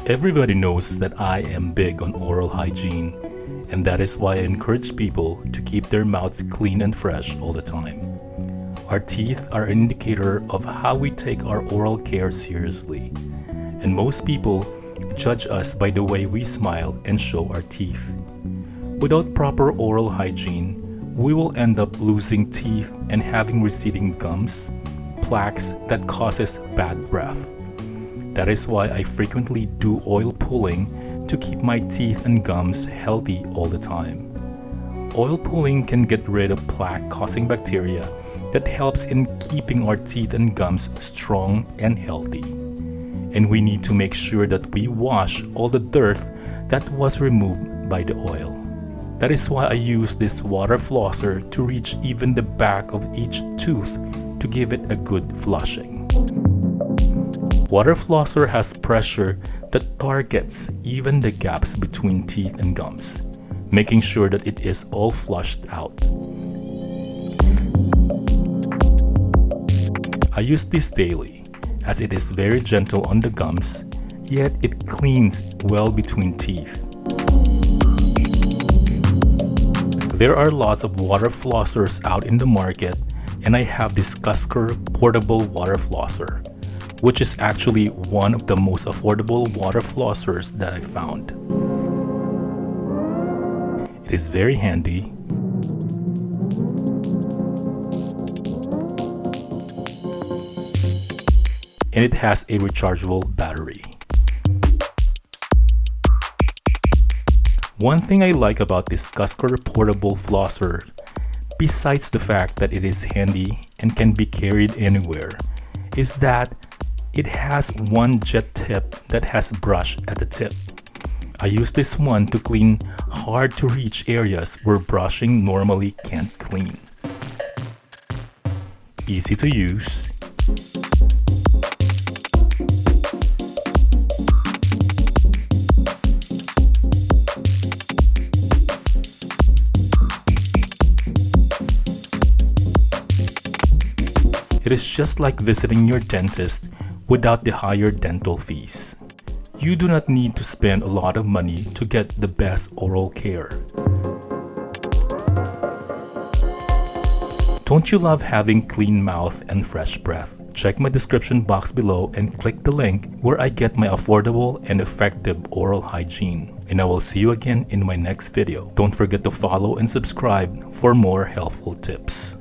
Everybody knows that I am big on oral hygiene, and that is why I encourage people to keep their mouths clean and fresh all the time. Our teeth are an indicator of how we take our oral care seriously, and most people judge us by the way we smile and show our teeth. Without proper oral hygiene, we will end up losing teeth and having receding gums, plaques that causes bad breath. That is why I frequently do oil pulling to keep my teeth and gums healthy all the time. Oil pulling can get rid of plaque-causing bacteria that helps in keeping our teeth and gums strong and healthy. And we need to make sure that we wash all the dirt that was removed by the oil. That is why I use this water flosser to reach even the back of each tooth to give it a good flushing. Water flosser has pressure that targets even the gaps between teeth and gums, making sure that it is all flushed out. I use this daily as it is very gentle on the gums, yet it cleans well between teeth. There are lots of water flossers out in the market, and I have this Cusker portable water flosser, which is actually one of the most affordable water flossers that I found. It is very handy, and it has a rechargeable battery. One thing I like about this Cusker portable flosser, besides the fact that it is handy and can be carried anywhere, is that it has one jet tip that has brush at the tip. I use this one to clean hard to reach areas where brushing normally can't clean. Easy to use. It is just like visiting your dentist without the higher dental fees. You do not need to spend a lot of money to get the best oral care. Don't you love having clean mouth and fresh breath? Check my description box below and click the link where I get my affordable and effective oral hygiene. And I will see you again in my next video. Don't forget to follow and subscribe for more helpful tips.